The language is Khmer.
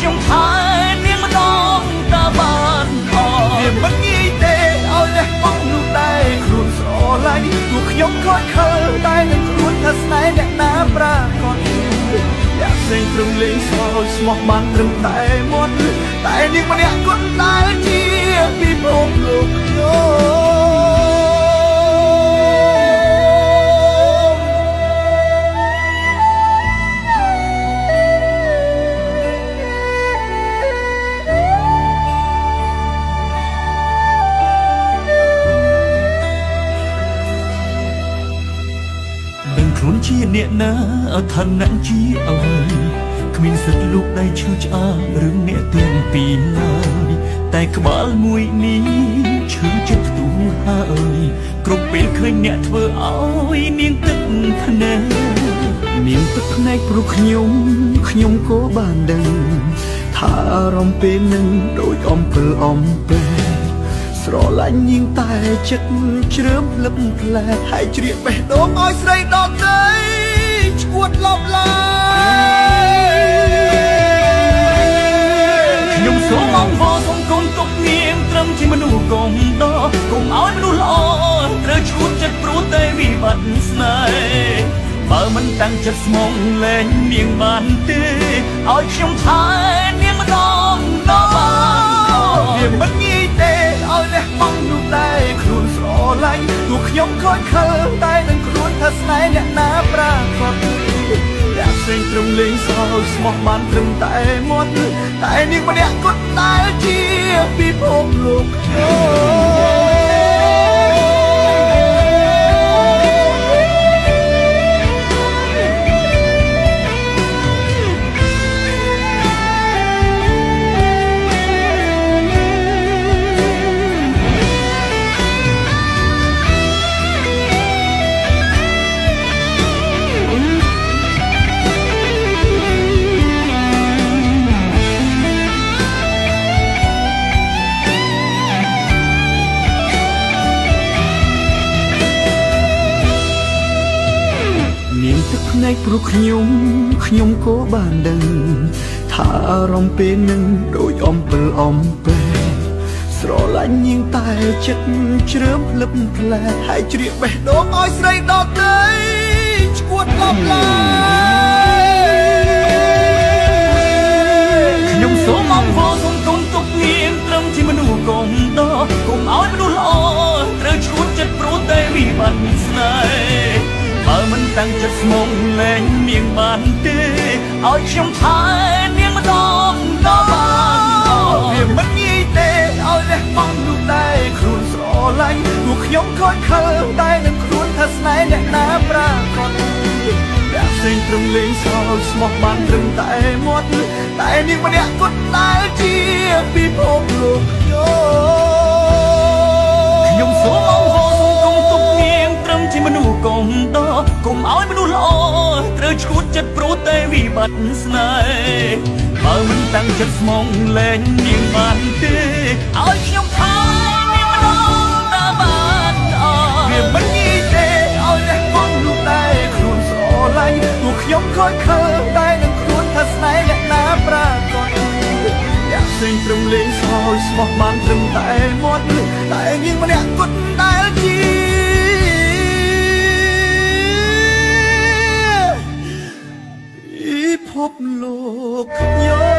ខ្ញុំថែនាងម្ដងតើបានអត់វាមិនងាយទេឲ្យលះបង់នោះដែរខ្លួនស្រឡាញ់ពួកខ្ញុំខកខើតែនឹងខ្លួនថាស្នេហ៍អ្នកណាប្រាកដអ្នកផ្សេងព្រមលេងសើចស្មោះបានត្រឹមតែមាត់តែនាងម្នាក់គត់ដែលជាពិភពលោកខ្លួនជាអ្នកណាអឋានៈជាអ្វីគ្មានសិទ្ធិលោកដៃឈឺឆ្អាលរឿងអ្នកទាំងពីរឡើយតែក្បាលមួយនេះឈឺចិត្តផ្ទុះហើយគ្រប់ពេលឃើញអ្នកធ្វើឲ្យនាងទឹកភ្នែកនាងទឹកភ្នែកព្រោះខ្ញុំក៏បានដឹងថាអារម្មណ៍ពេលនឹងដូចអំពិលអំពែស្រឡាញ់នាងតែចិត្តជ្រើមលឹមផ្លែហើយជ្រៀកបេះដូងឲ្យស្រីដទៃឈួតលប់ឡើយខ្ញុំសូមអង្វរសូមកូនទុកនាងត្រឹមជាមនុស្សកុំដកុំឲ្យមនុស្សល្អត្រូវឈួតចិត្តព្រោះតែវិបត្តិស្នេហ៍បើមិនតាំងចិត្តស្មងលែងនាងបានទេឲ្យខ្ញុំថែនាងម្ដងដល់បានវាមិនងាយទេឲ្យលះបង់នោះដែរខ្លួនស្រឡាញ់ទោះខ្ញុំខកខើតែនឹងខ្លួនថាស្នេហ៍អ្នកណាប្រាកដអ្នកផ្សេងត្រឹមលេងសើចស្មោះបានត្រឹមតែមាត់តែនាងម្នាក់គត់ដែលជាពិភពលោកភ្នែកព្រោះខ្ញុំក៏បានដឹងថាអារម្មណ៍ពេលនឹងដូចអំពិលអំពែស្រឡាញ់នាងតែចិត្តជ្រើមលឹមផ្លែហើយជ្រៀកបេះដូងឲ្យស្រីដទៃឈួតលប់ឡើយខ្ញុំសូមអង្វរសូមកូនទុកនាងត្រឹមជាមនុស្សកុំដកុំឲ្យមនុស្សល្អត្រូវឈួតចិត្តព្រោះតែវិបត្តិស្នេហ៍បើមិនតាំងចិត្តស្មងលែងនាងបានទេឲ្យខ្ញុំថែនាងម្ដងដល់បានវាមិនងាយទេឲ្យលះបង់នោះដែរខ្លួនស្រឡាញ់ទោះខ្ញុំខកខើតែនឹងខ្លួនថាស្នេហ៍អ្នកណាប្រាកដអ្នកផ្សេងត្រឹមលេងសើចស្មោះបានត្រឹមតែមាត់តែនាងម្នាក់គត់ដែលជាពិភពលោកខ្ញុំសូមអង្វរសូមកុំទុកនាងត្រឹមជាមនុស្សកុំដកកុំឲ្យមនុស្សល្អត្រូវឈួតចិត្តព្រោះតែវិបត្តិស្នេហ៍បើមិនតាំងចិត្តស្មងលែងនាងបានទេឲ្យខ្ញុំថែនាងម្ដងតើបានអត់វាមិនងាយទេឲ្យលះបង់នោះដែរខ្លួនស្រឡាញ់ទោះខ្ញុំខកខើតែនឹងខ្លួនថាស្នេហ៍អ្នកណាប្រាកដអ្នកផ្សេងព្រមលេងសើចស្មោះបានត្រឹមតែមាត់តែនាងម្នាក់គត់ដែលជាពិភពលោកខ្ញុំ